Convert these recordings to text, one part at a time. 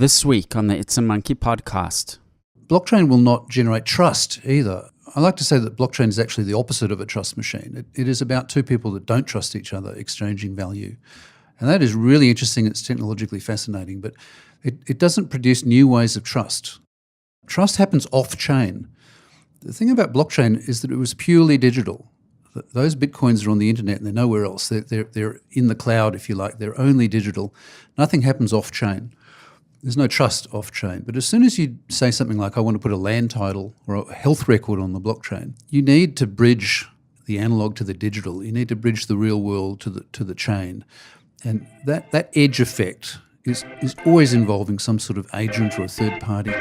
This week on the It's a Monkey podcast. Blockchain will not generate trust either. I like to say that blockchain is actually the opposite of a trust machine. It is about two people that don't trust each other exchanging value. And that is really interesting. It's technologically fascinating, but it doesn't produce new ways of trust. Trust happens off-chain. The thing about blockchain is that it was purely digital. Those bitcoins are on the internet and they're nowhere else. They're in the cloud, if you like. They're only digital. Nothing happens off-chain. There's no trust off-chain. But as soon as you say something like, I want to put a land title or a health record on the blockchain, you need to bridge the analog to the digital. You need to bridge the real world to the chain. And that edge effect is always involving some sort of agent or a third party.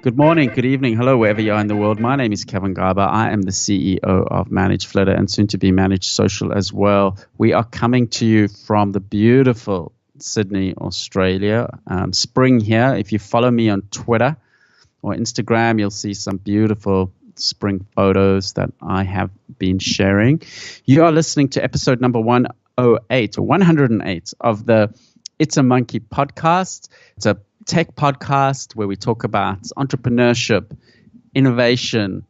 Good morning, good evening, hello, wherever you are in the world. My name is Kevin Garber. I am the CEO of ManageFlitter and soon to be Manage Social as well. We are coming to you from the beautiful Sydney, Australia. Spring here. If you follow me on Twitter or Instagram, you'll see some beautiful spring photos that I have been sharing. You are listening to episode number 108 or 108 of the It's a Monkey podcast. It's a tech podcast where we talk about entrepreneurship, innovation,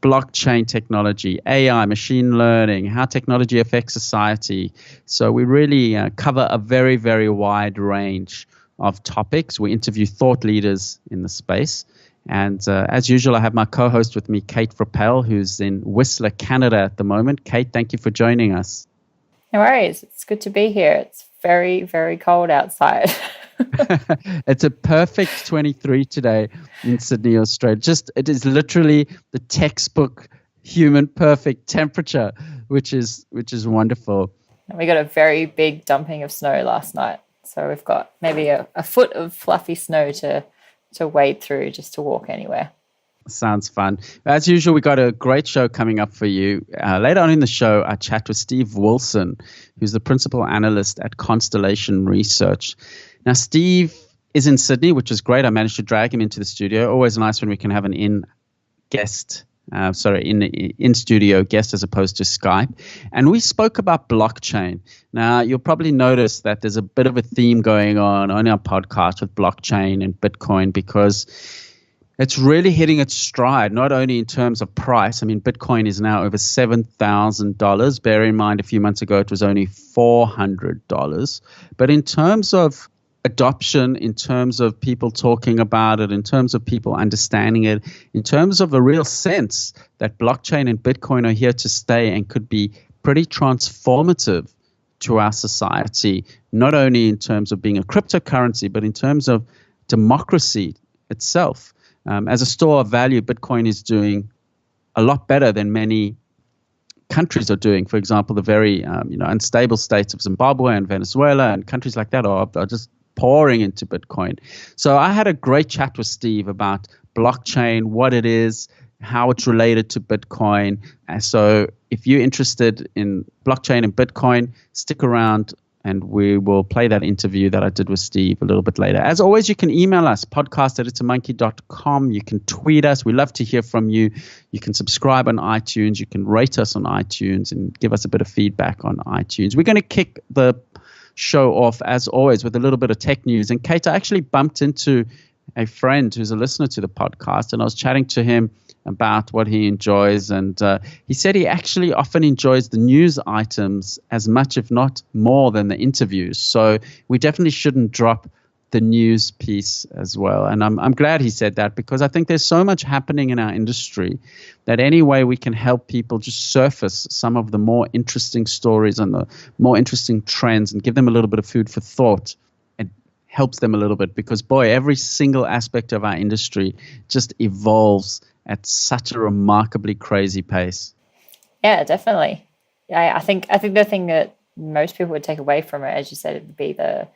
blockchain technology, AI, machine learning, how technology affects society. So we really cover a very, very wide range of topics. We interview thought leaders in the space. And as usual, I have my co-host with me, Kate Frappell, who's in Whistler, Canada at the moment. Kate, thank you for joining us. No worries. It's good to be here. It's very, very cold outside. It's a perfect 23 today in Sydney, Australia. It is literally the textbook human perfect temperature, which is wonderful. We got a very big dumping of snow last night. So we've got maybe a foot of fluffy snow to wade through just to walk anywhere. Sounds fun. As usual, we got a great show coming up for you. Later on in the show, I chat with Steve Wilson, who's the principal analyst at Constellation Research. Now, Steve is in Sydney, which is great. I managed to drag him into the studio. Always nice when we can have an in-studio guest as opposed to Skype. And we spoke about blockchain. Now, you'll probably notice that there's a bit of a theme going on our podcast with blockchain and Bitcoin because it's really hitting its stride, not only in terms of price. I mean, Bitcoin is now over $7,000. Bear in mind, a few months ago, it was only $400. But in terms of adoption, in terms of people talking about it, in terms of people understanding it, in terms of a real sense that blockchain and Bitcoin are here to stay and could be pretty transformative to our society, not only in terms of being a cryptocurrency, but in terms of democracy itself. As a store of value, Bitcoin is doing a lot better than many countries are doing. For example, the very unstable states of Zimbabwe and Venezuela and countries like that are just pouring into Bitcoin. So I had a great chat with Steve about blockchain, what it is, how it's related to Bitcoin. And so if you're interested in blockchain and Bitcoin, stick around and we will play that interview that I did with Steve a little bit later. As always, you can email us, podcast@itsamonkey.com. You can tweet us. We love to hear from you. You can subscribe on iTunes. You can rate us on iTunes and give us a bit of feedback on iTunes. We're going to kick the show off, as always, with a little bit of tech news. And Kate, I actually bumped into a friend who's a listener to the podcast, and I was chatting to him about what he enjoys. And he said he actually often enjoys the news items as much, if not more, than the interviews. So we definitely shouldn't drop the news piece as well. And I'm glad he said that because I think there's so much happening in our industry that any way we can help people just surface some of the more interesting stories and the more interesting trends and give them a little bit of food for thought, it helps them a little bit because, boy, every single aspect of our industry just evolves at such a remarkably crazy pace. Yeah, definitely. I think the thing that most people would take away from it, as you said, it would be the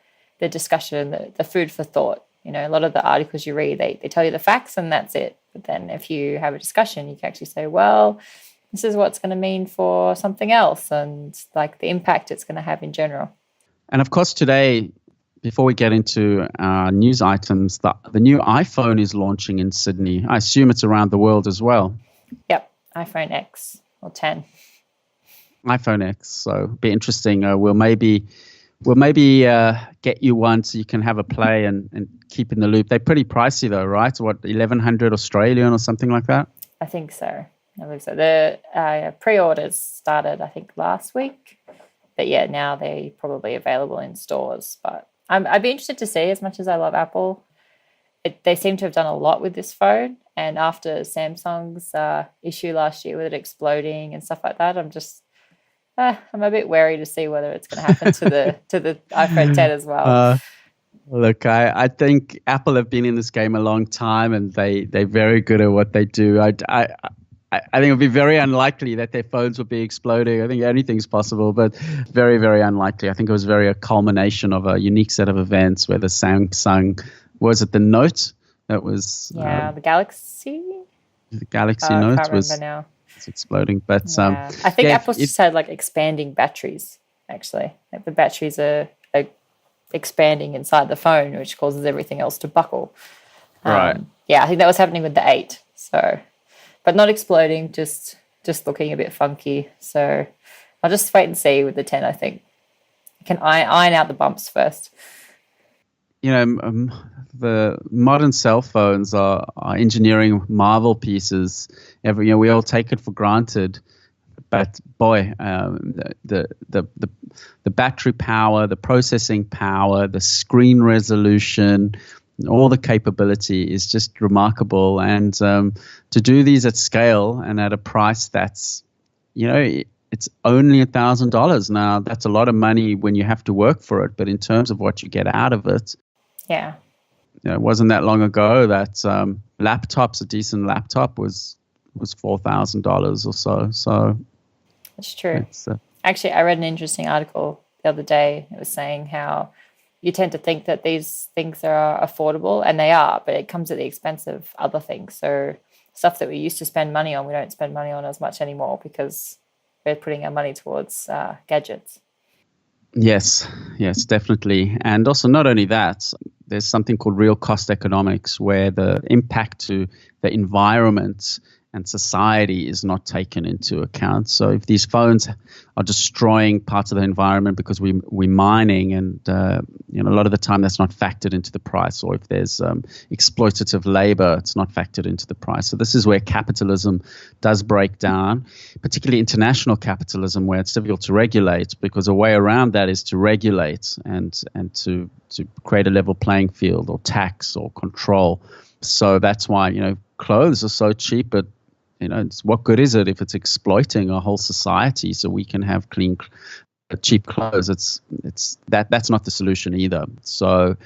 discussion, the food for thought. A lot of the articles you read, they tell you the facts and that's it. But then if you have a discussion, you can actually say, well, this is what's going to mean for something else and like the impact it's going to have in general. And of course, today, before we get into our news items, the new iPhone is launching in Sydney. I assume it's around the world as well. Yep, iPhone X or 10. iPhone X. So it'll be interesting. We'll maybe get you one so you can have a play and keep in the loop. They're pretty pricey though, right? What, 1,100 Australian or something like that? I think so. The pre-orders started, I think, last week. But yeah, now they're probably available in stores. But I'd be interested to see, as much as I love Apple, they seem to have done a lot with this phone. And after Samsung's issue last year with it exploding and stuff like that, I'm a bit wary to see whether it's going to happen to the iPhone 10 as well. Look, I think Apple have been in this game a long time, and they're very good at what they do. I think it would be very unlikely that their phones would be exploding. I think anything's possible, but very, very unlikely. I think it was a culmination of a unique set of events where the Samsung, was it the Note? That was the Galaxy. The Galaxy Note I can't was remember now. It's exploding, but I think Apple's just had like expanding batteries. Actually, like the batteries are expanding inside the phone, which causes everything else to buckle. Right. Yeah, I think that was happening with the 8. So, but not exploding, just looking a bit funky. So I'll just wait and see with the 10. I think I can iron out the bumps first. The modern cell phones are engineering marvel pieces. We all take it for granted, but boy, the battery power, the processing power, the screen resolution, all the capability is just remarkable. And to do these at scale and at a price that's, it's only $1,000. Now, that's a lot of money when you have to work for it, but in terms of what you get out of it, yeah. It wasn't that long ago that a decent laptop was $4,000 or so. So that's true. Actually, I read an interesting article the other day. It was saying how you tend to think that these things are affordable, and they are, but it comes at the expense of other things. So stuff that we used to spend money on, we don't spend money on as much anymore because we're putting our money towards gadgets. Yes, definitely. And also not only that, there's something called real cost economics where the impact to the environment and society is not taken into account. So if these phones are destroying parts of the environment because we're mining, and a lot of the time that's not factored into the price, or if there's exploitative labor, it's not factored into the price. So this is where capitalism does break down, particularly international capitalism, where it's difficult to regulate, because a way around that is to regulate and to create a level playing field, or tax, or control. So that's why clothes are so cheap, but what good is it if it's exploiting a whole society so we can have clean, cheap clothes? That's not the solution either. So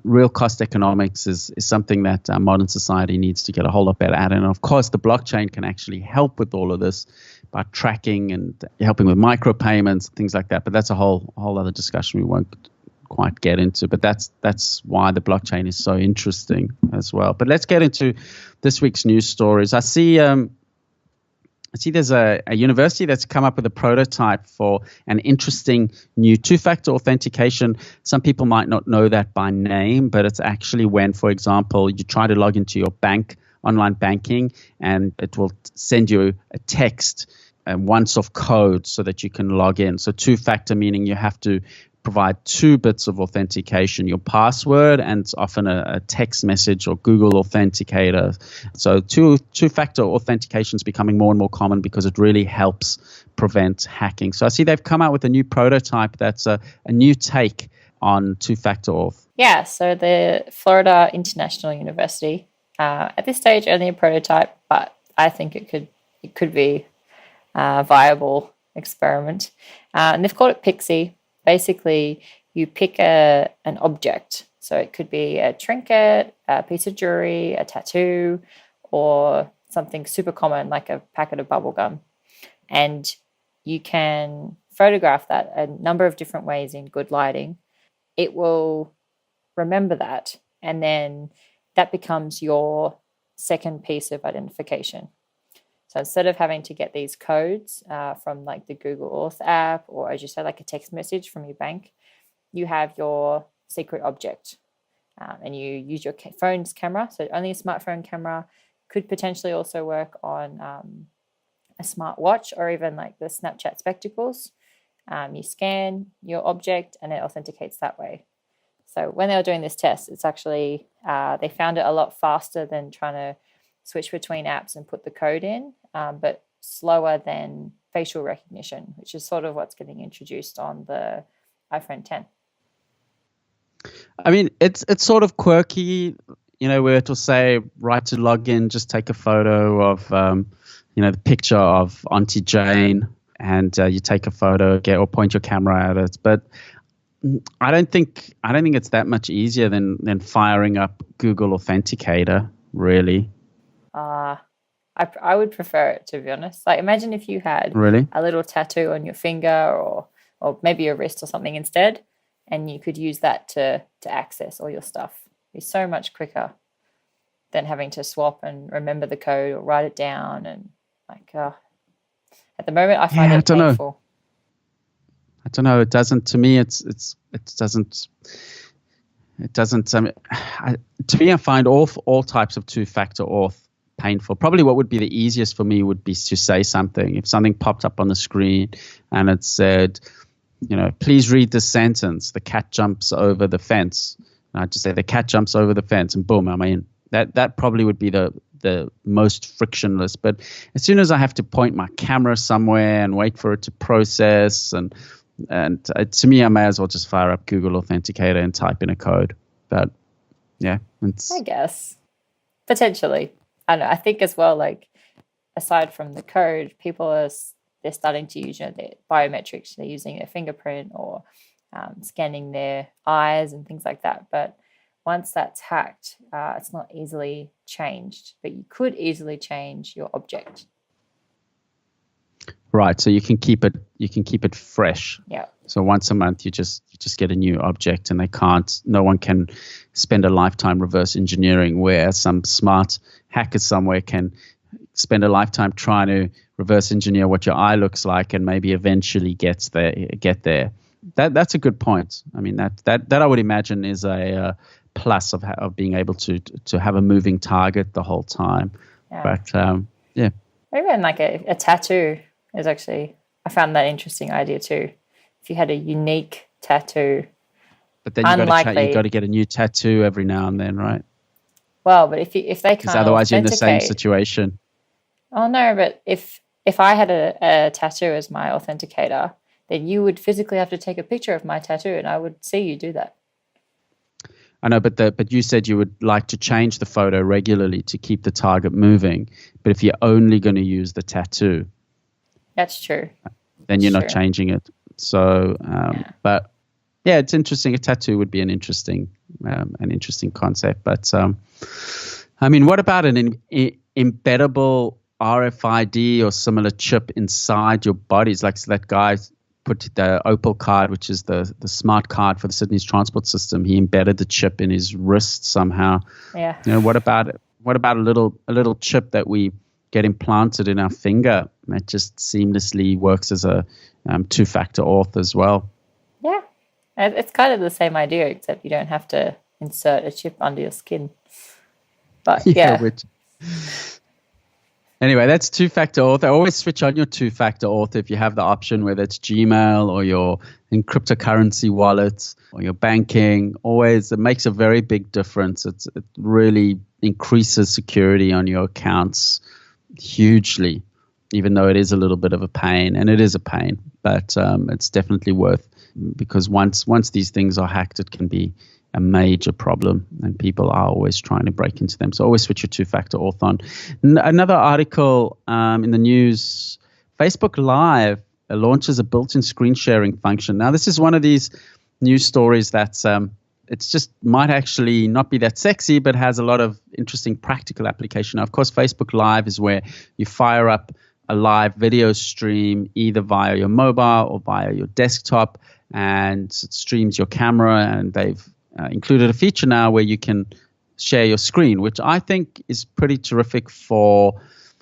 real cost economics is something that modern society needs to get a whole lot better at. And of course, the blockchain can actually help with all of this by tracking and helping with micropayments, things like that. But that's a whole other discussion we won't quite get into, but that's why the blockchain is so interesting as well. But let's get into this week's news stories. I see there's a university that's come up with a prototype for an interesting new two-factor authentication. Some people might not know that by name, but it's actually when, for example, you try to log into your online banking, and it will send you a text, once-off code, so that you can log in. So two-factor meaning you have to provide 2 bits of authentication, your password, and it's often a text message or Google Authenticator. So two-factor authentication is becoming more and more common because it really helps prevent hacking. So I see they've come out with a new prototype that's a new take on two-factor auth. Yeah, so the Florida International University, at this stage only a prototype, but I think it could be a viable experiment. And they've called it Pixie. Basically, you pick an object. So it could be a trinket, a piece of jewelry, a tattoo, or something super common like a packet of bubble gum. And you can photograph that a number of different ways in good lighting. It will remember that, and then that becomes your second piece of identification. So instead of having to get these codes from like the Google Auth app, or as you say, like a text message from your bank, you have your secret object, and you use your phone's camera. So only a smartphone camera, could potentially also work on a smart watch or even like the Snapchat spectacles. You scan your object and it authenticates that way. So when they were doing this test, it's actually, they found it a lot faster than trying to switch between apps and put the code in, but slower than facial recognition, which is sort of what's getting introduced on the iPhone 10. I mean, it's sort of quirky, where it'll say, right to log in, just take a photo of, the picture of Auntie Jane, and you take a photo, or point your camera at it. But I don't think it's that much easier than firing up Google Authenticator, really. I would prefer it, to be honest. Like, imagine if you had a little tattoo on your finger or maybe your wrist or something instead, and you could use that to access all your stuff. It'd be so much quicker than having to swap and remember the code or write it down. And at the moment, I find it painful. I don't know. It doesn't. To me, it doesn't. To me, I find all types of two-factor auth painful. Probably what would be the easiest for me would be to say something. If something popped up on the screen and it said, please read this sentence. The cat jumps over the fence. And I'd just say the cat jumps over the fence, and boom, I'm in. That probably would be the most frictionless. But as soon as I have to point my camera somewhere and wait for it to process and to me, I may as well just fire up Google Authenticator and type in a code. But yeah, I guess potentially. I know. I think as well, like, aside from the code, they're starting to use their biometrics. They're using their fingerprint or scanning their eyes and things like that. But once that's hacked, it's not easily changed. But you could easily change your object. Right, so you can keep it fresh. Yeah. So once a month, you just get a new object, and no one can spend a lifetime reverse engineering, where some smart hacker somewhere can spend a lifetime trying to reverse engineer what your eye looks like, and maybe eventually get there. That's a good point. I mean, that I would imagine is a plus of being able to have a moving target the whole time. Yeah. But yeah. Even like a tattoo is actually, I found that interesting idea too. If you had a unique tattoo, but then you got to get a new tattoo every now and then, right? Well, but if they can't, because otherwise you're in the same situation. Oh no, but if I had a tattoo as my authenticator, then you would physically have to take a picture of my tattoo, and I would see you do that. I know, but you said you would like to change the photo regularly to keep the target moving. But if you're only going to use the tattoo, that's true. Then you're not changing it. So, but yeah, it's interesting. A tattoo would be an interesting concept. But I mean, what about an embeddable RFID or similar chip inside your bodies? Like, so that guy put the Opal card, which is the smart card for the Sydney's transport system. He embedded the chip in his wrist somehow. Yeah. What about a little chip that we get implanted in our finger that just seamlessly works as a two-factor auth as well? Yeah, it's kind of the same idea, except you don't have to insert a chip under your skin. But yeah. Anyway, that's two-factor auth. Always switch on your two-factor auth if you have the option, whether it's Gmail or your cryptocurrency wallet or your banking. Always, it makes a very big difference. It really increases security on your accounts hugely, even though it is a little bit of a pain, and it is a pain, but it's definitely worth, because once these things are hacked, it can be a major problem, and people are always trying to break into them. So always switch your two-factor auth on. Another article in the news, Facebook Live launches a built-in screen sharing function. Now, this is one of these news stories that's it's just might actually not be that sexy, but has a lot of interesting practical application. Now, of course, Facebook Live is where you fire up a live video stream either via your mobile or via your desktop, and it streams your camera, and they've included a feature now where you can share your screen, which I think is pretty terrific for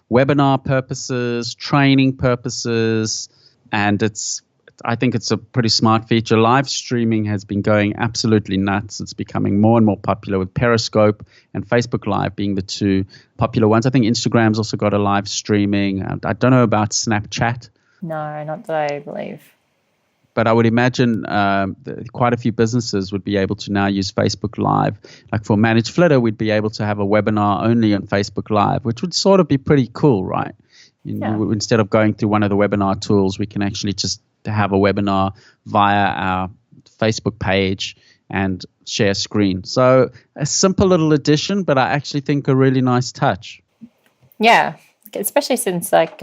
webinar purposes, training purposes, and it's I think it's a pretty smart feature. Live streaming has been going absolutely nuts. It's becoming more and more popular, with Periscope and Facebook Live being the two popular ones. I think Instagram's also got a live streaming. I don't know about Snapchat. No, not that I believe. But I would imagine quite a few businesses would be able to now use Facebook Live. Like for ManageFlitter, we'd be able to have a webinar only on Facebook Live, which would sort of be pretty cool, right? Instead of going through one of the webinar tools, we can actually just have a webinar via our Facebook page and share screen. So a simple little addition, but I actually think a really nice touch. Yeah, especially since like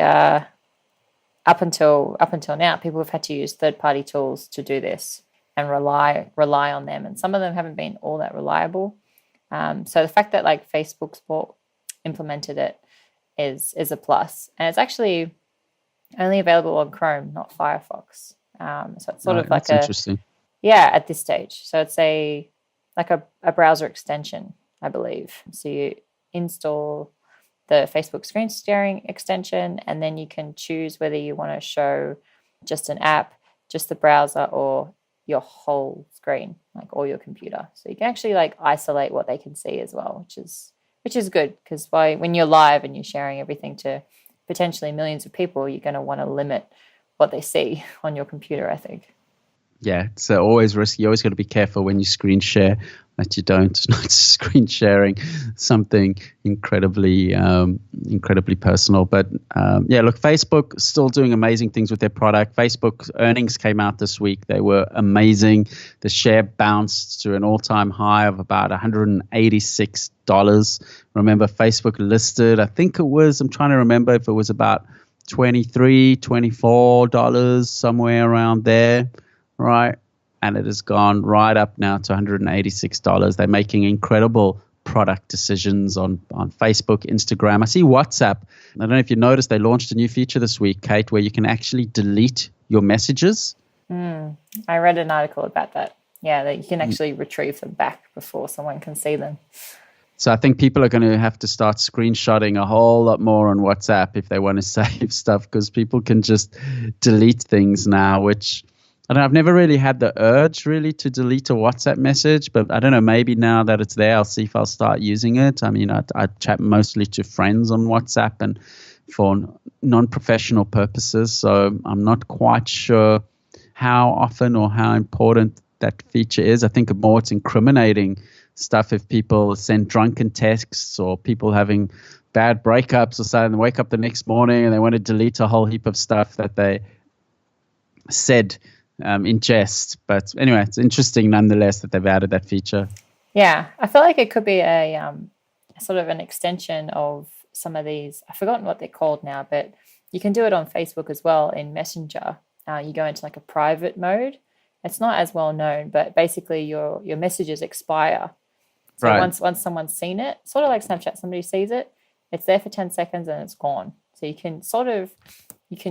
up until now, people have had to use third-party tools to do this and rely on them, and some of them haven't been all that reliable. So the fact that like Facebook's implemented it is a plus, and it's actually only available on Chrome, not Firefox. So it's sort of like interesting. Yeah, at this stage. So it's a browser extension, I believe. So you install the Facebook screen sharing extension, and then you can choose whether you want to show just an app, just the browser, or your whole screen, like all your computer. So you can actually like isolate what they can see as well, which is good, because when you're live and you're sharing everything to potentially millions of people, you're going to want to limit what they see on your computer, I think. Yeah, it's always risky. You always got to be careful when you screen share that you don't not screen sharing something incredibly personal. But yeah, look, Facebook still doing amazing things with their product. Facebook's earnings came out this week. They were amazing. The share bounced to an all-time high of about $186. Remember, Facebook listed, I think it was, I'm trying to remember if it was about $23, $24, somewhere around there. Right, and it has gone right up now to $186. They're making incredible product decisions on Facebook, Instagram. I see WhatsApp. I don't know if you noticed, they launched a new feature this week, Kate, where you can actually delete your messages. I read an article about that. Yeah, that you can actually retrieve them back before someone can see them. So I think people are going to have to start screenshotting a whole lot more on WhatsApp if they want to save stuff, because people can just delete things now, which I don't know, I've never really had the urge really to delete a WhatsApp message, but I don't know, maybe now that it's there, I'll see if I'll start using it. I mean, I chat mostly to friends on WhatsApp and for non-professional purposes, so I'm not quite sure how often or how important that feature is. I think more it's incriminating stuff if people send drunken texts or people having bad breakups or something, and wake up the next morning and they want to delete a whole heap of stuff that they said in jest. But anyway, it's interesting nonetheless that they've added that feature. Yeah, I feel like it could be a sort of an extension of some of these. I've forgotten what they're called now, but you can do it on Facebook as well in Messenger. You go into like a private mode. It's not as well known, but basically your messages expire. So right. once someone's seen it, sort of like Snapchat, somebody sees it, it's there for 10 seconds and it's gone. So you can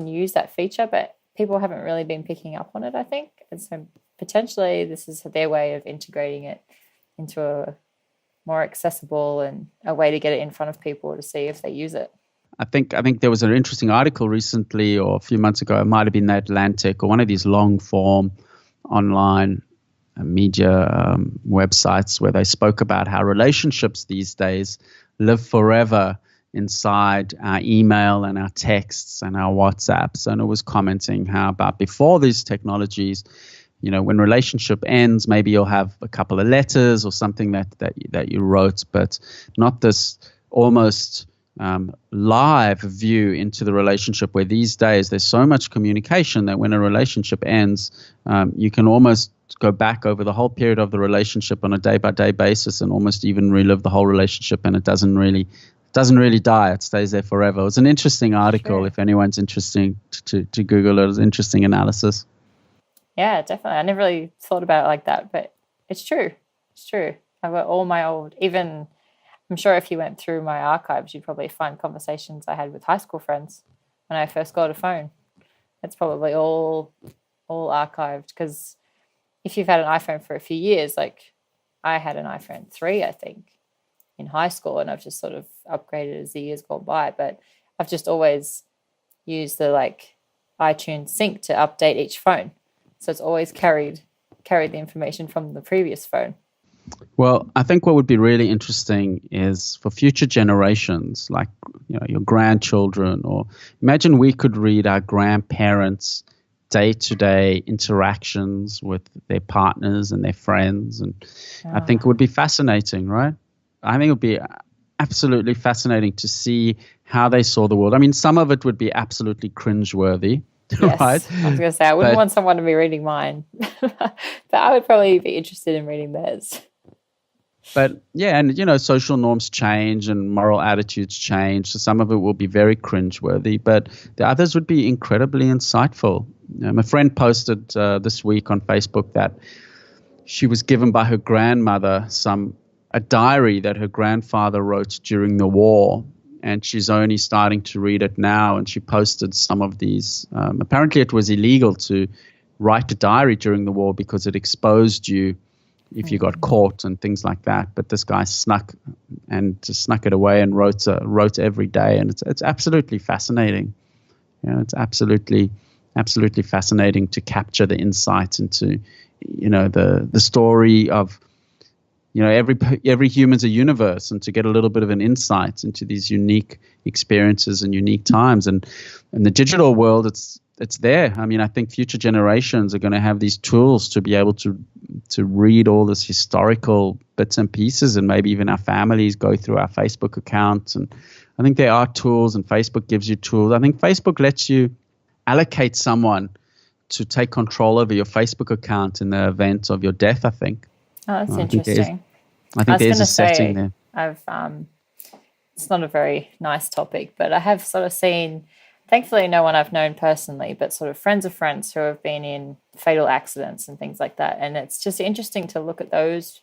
use that feature, but people haven't really been picking up on it, I think. And so potentially this is their way of integrating it into a more accessible and a way to get it in front of people to see if they use it. I think there was an interesting article recently or a few months ago, it might have been The Atlantic or one of these long form online media websites where they spoke about how relationships these days live forever inside our email and our texts and our WhatsApps. And it was commenting how about before these technologies, you know, when relationship ends, maybe you'll have a couple of letters or something that you wrote, but not this almost live view into the relationship, where these days there's so much communication that when a relationship ends, you can almost go back over the whole period of the relationship on a day-by-day basis and almost even relive the whole relationship, and it doesn't really die. It stays there forever. It was an interesting article. Sure. If anyone's interested to Google it, it was interesting analysis. Yeah, definitely. I never really thought about it like that, but it's true. It's true. I've got all my I'm sure if you went through my archives, you'd probably find conversations I had with high school friends when I first got a phone. It's probably all archived, because if you've had an iPhone for a few years, like I had an iPhone 3, I think, in high school, and I've just sort of upgraded as the years gone by. But I've just always used the iTunes Sync to update each phone. So it's always carried the information from the previous phone. Well, I think what would be really interesting is for future generations, like your grandchildren, or imagine we could read our grandparents' day-to-day interactions with their partners and their friends, and I think it would be fascinating, right? I think it would be absolutely fascinating to see how they saw the world. I mean, some of it would be absolutely cringeworthy. Yes, right? I was going to say, I wouldn't want someone to be reading mine, but I would probably be interested in reading theirs. But yeah, and social norms change and moral attitudes change. So some of it will be very cringeworthy, but the others would be incredibly insightful. My friend posted this week on Facebook that she was given by her grandmother a diary that her grandfather wrote during the war. And she's only starting to read it now. And she posted some of these. Apparently, it was illegal to write a diary during the war because it exposed you if you got caught and things like that. But this guy snuck it away and wrote every day. And it's absolutely fascinating. It's absolutely fascinating to capture the insights into the story of. Every human's a universe, and to get a little bit of an insight into these unique experiences and unique times. And in the digital world, it's there. I mean, I think future generations are going to have these tools to be able to read all this historical bits and pieces, and maybe even our families go through our Facebook accounts. And I think there are tools, and Facebook gives you tools. I think Facebook lets you allocate someone to take control over your Facebook account in the event of your death, I think. Oh, that's interesting. I think there's a setting there. It's not a very nice topic, but I have sort of seen, thankfully no one I've known personally, but sort of friends of friends who have been in fatal accidents and things like that. And it's just interesting to look at those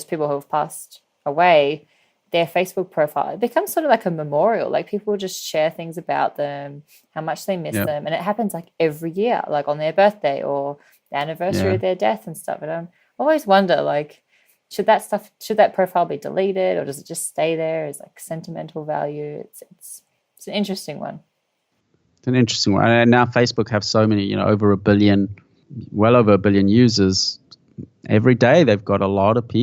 people who have passed away, their Facebook profile. It becomes sort of like a memorial. Like people just share things about them, how much they miss them. And it happens like every year, like on their birthday or the anniversary of their death and stuff. And I always wonder, like, should that profile be deleted, or does it just stay there as like sentimental value? It's an interesting one. It's an interesting one. And now Facebook have so many, well over a billion users. Every day they've got a lot of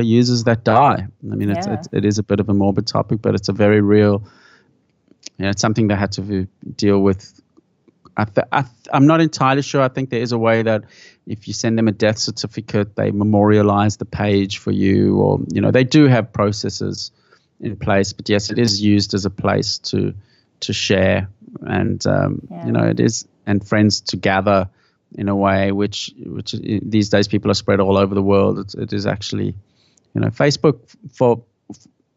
users that die. I mean, it is a bit of a morbid topic, but it's a very real. It's something they had to deal with. I'm not entirely sure. I think there is a way that if you send them a death certificate, they memorialize the page for you, or they do have processes in place. But yes, it is used as a place to share, and it is, and friends to gather in a way which these days people are spread all over the world. It is actually, Facebook, for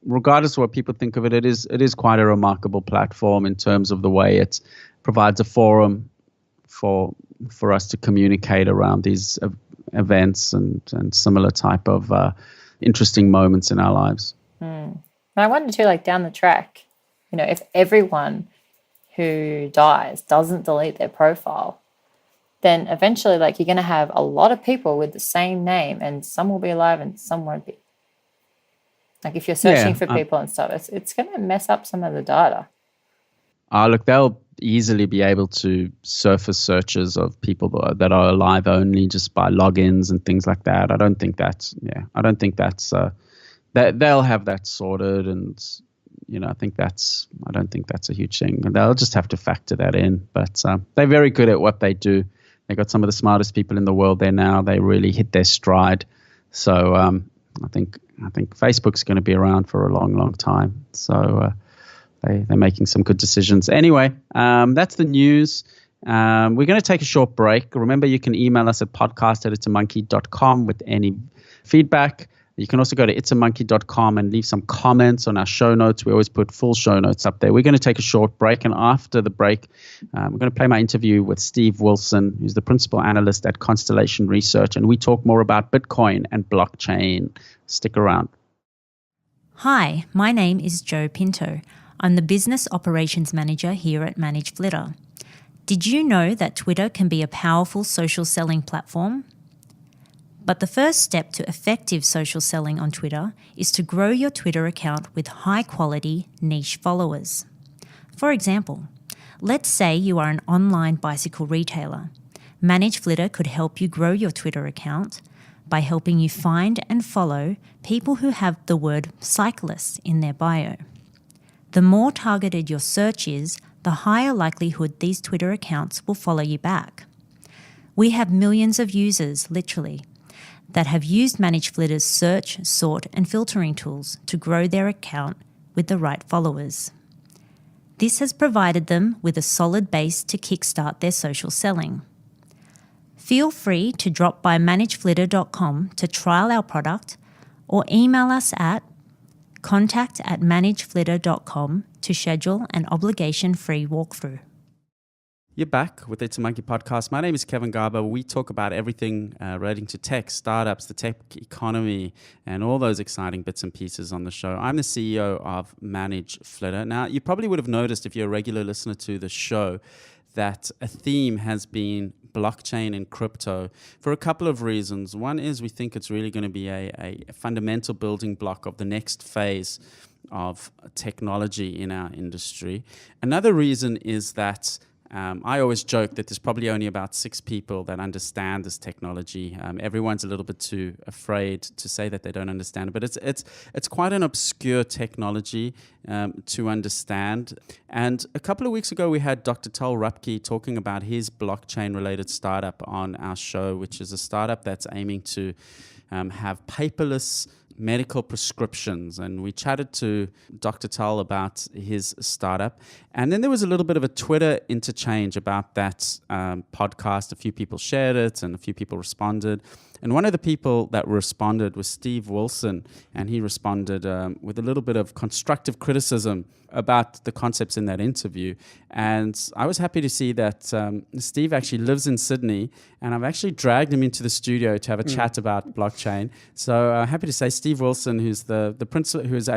regardless of what people think of it, it is quite a remarkable platform in terms of the way it provides a forum for us to communicate around these events and similar type of interesting moments in our lives. And I wonder too, like down the track, if everyone who dies doesn't delete their profile, then eventually, like, you're going to have a lot of people with the same name, and some will be alive and some won't be. Like if you're searching for people and stuff, it's going to mess up some of the data. Look, they'll easily be able to surface searches of people that are alive only just by logins and things like that. I don't think that's that they'll have that sorted, and I don't think that's a huge thing. They'll just have to factor that in. But they're very good at what they do. They got some of the smartest people in the world there now. They really hit their stride. So I think Facebook's going to be around for a long, long time. So they're making some good decisions. Anyway, that's the news. We're going to take a short break. Remember, you can email us at podcast@itsamonkey.com with any feedback. You can also go to itsamonkey.com and leave some comments on our show notes. We always put full show notes up there. We're going to take a short break, and after the break, we're going to play my interview with Steve Wilson, who's the principal analyst at Constellation Research, and we talk more about Bitcoin and blockchain. Stick around. Hi, my name is Joe Pinto. I'm the Business Operations Manager here at ManageFlitter. Did you know that Twitter can be a powerful social selling platform? But the first step to effective social selling on Twitter is to grow your Twitter account with high-quality niche followers. For example, Let's say you are an online bicycle retailer. ManageFlitter could help you grow your Twitter account by helping you find and follow people who have the word cyclist in their bio. The more targeted your search is, the higher likelihood these Twitter accounts will follow you back. We have millions of users, literally, that have used ManageFlitter's search, sort, and filtering tools to grow their account with the right followers. This has provided them with a solid base to kickstart their social selling. Feel free to drop by manageflitter.com to trial our product or email us at contact@manageflitter.com to schedule an obligation-free walkthrough. You're back with It's a Monkey podcast. My name is Kevin Garber. We talk about everything relating to tech, startups, the tech economy, and all those exciting bits and pieces on the show. I'm the CEO of ManageFlitter. Now, you probably would have noticed if you're a regular listener to the show that a theme has been blockchain and crypto for a couple of reasons. One is we think it's really going to be a fundamental building block of the next phase of technology in our industry. Another reason is that I always joke that there's probably only about 6 people that understand this technology. Everyone's a little bit too afraid to say that they don't understand it, but it's quite an obscure technology to understand. And a couple of weeks ago, we had Dr. Tal Rupke talking about his blockchain-related startup on our show, which is a startup that's aiming to have paperless medical prescriptions, and we chatted to Dr. Tal about his startup. And then there was a little bit of a Twitter interchange about that podcast. A few people shared it and a few people responded. And one of the people that responded was Steve Wilson, and he responded with a little bit of constructive criticism about the concepts in that interview. And I was happy to see that Steve actually lives in Sydney, and I've actually dragged him into the studio to have a chat about blockchain. So happy to say Steve Wilson, who is a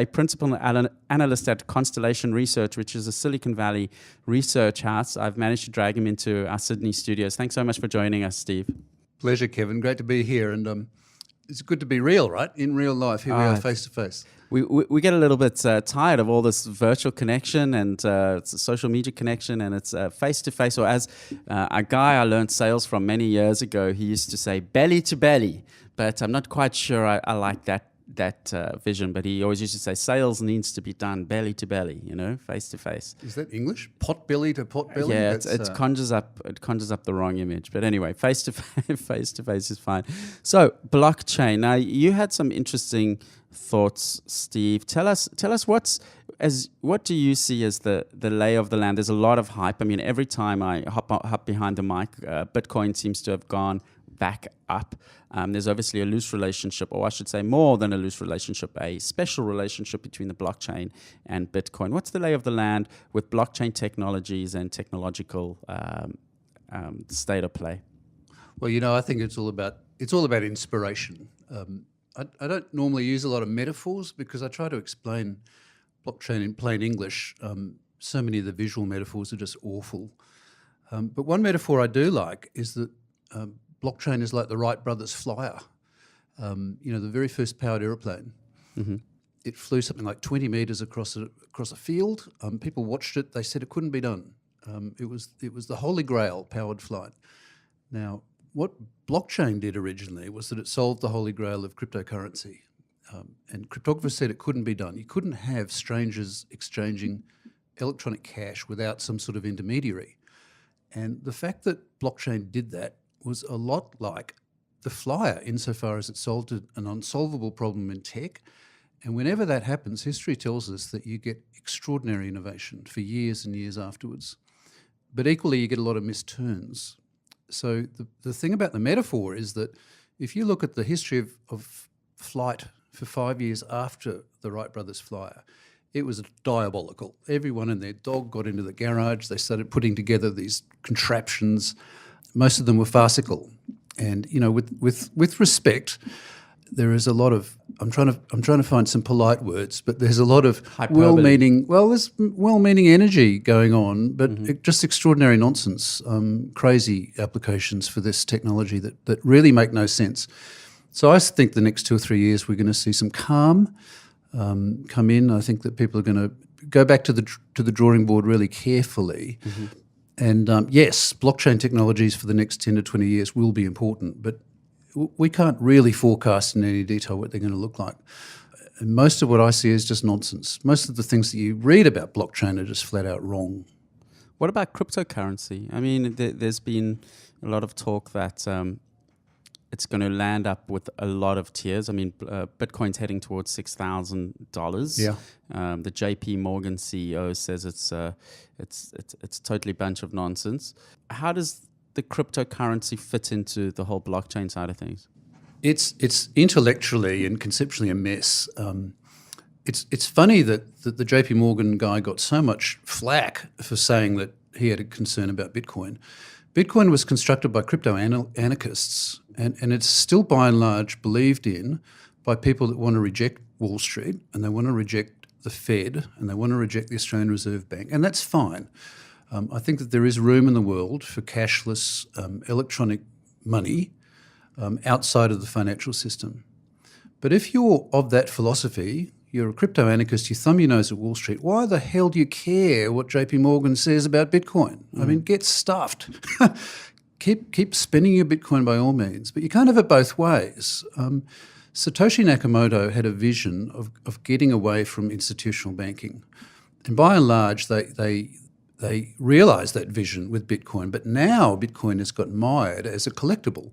principal analyst at Constellation Research, which is a Silicon Valley research house. I've managed to drag him into our Sydney studios. Thanks so much for joining us, Steve. Pleasure, Kevin. Great to be here. And it's good to be real, right? In real life. Here we are face to face. We get a little bit tired of all this virtual connection and social media connection, and it's face to face. Or as a guy I learned sales from many years ago, he used to say belly to belly, but I'm not quite sure I like that vision. But he always used to say sales needs to be done belly to belly, face to face. Is that English? Pot belly to pot belly? Yeah, it conjures up the wrong image. But anyway, face to face is fine. So blockchain. Now you had some interesting thoughts, Steve. Tell us what do you see as the lay of the land? There's a lot of hype. I mean, every time I hop behind the mic, Bitcoin seems to have gone back up. There's obviously a loose relationship, or I should say more than a loose relationship, a special relationship between the blockchain and Bitcoin. What's the lay of the land with blockchain technologies and technological state of play? Well, I think it's all about inspiration. I don't normally use a lot of metaphors because I try to explain blockchain in plain English. So many of the visual metaphors are just awful. But one metaphor I do like is that blockchain is like the Wright brothers flyer. The very first powered aeroplane. Mm-hmm. It flew something like 20 meters across a field. People watched it. They said it couldn't be done. It was the holy grail powered flight. Now, what blockchain did originally was that it solved the holy grail of cryptocurrency. And cryptographers said it couldn't be done. You couldn't have strangers exchanging electronic cash without some sort of intermediary. And the fact that blockchain did that was a lot like the flyer insofar as it solved an unsolvable problem in tech. And whenever that happens, history tells us that you get extraordinary innovation for years and years afterwards. But equally, you get a lot of missed turns. So the thing about the metaphor is that if you look at the history of flight for 5 years after the Wright brothers flyer, it was diabolical. Everyone and their dog got into the garage. They started putting together these contraptions. Most of them were farcical. And with respect, there is a lot of I'm trying to find some polite words, but there's a lot of there's well-meaning energy going on, but just extraordinary nonsense, crazy applications for this technology that really make no sense. So I think the next 2 or 3 years we're going to see some calm come in. I think that people are going to go back to the drawing board really carefully. And yes, blockchain technologies for the next 10 to 20 years will be important, but we can't really forecast in any detail what they're going to look like. And most of what I see is just nonsense. Most of the things that you read about blockchain are just flat out wrong. What about cryptocurrency? I mean, there's been a lot of talk that it's going to land up with a lot of tiers. I mean, Bitcoin's heading towards $6,000. Yeah. The JP Morgan CEO says it's totally a bunch of nonsense. How does the cryptocurrency fit into the whole blockchain side of things? It's intellectually and conceptually a mess. It's funny that the JP Morgan guy got so much flack for saying that he had a concern about Bitcoin. Bitcoin was constructed by crypto anarchists, and it's still by and large believed in by people that want to reject Wall Street, and they want to reject the Fed, and they want to reject the Australian Reserve Bank, and that's fine. I think that there is room in the world for cashless electronic money outside of the financial system. But if you're of that philosophy, you're a crypto anarchist, you thumb your nose at Wall Street, why the hell do you care what JP Morgan says about Bitcoin? I mean, get stuffed. Keep spending your Bitcoin by all means, but you can't have it both ways. Satoshi Nakamoto had a vision of getting away from institutional banking. And by and large, they realised that vision with Bitcoin, but now Bitcoin has got mired as a collectible.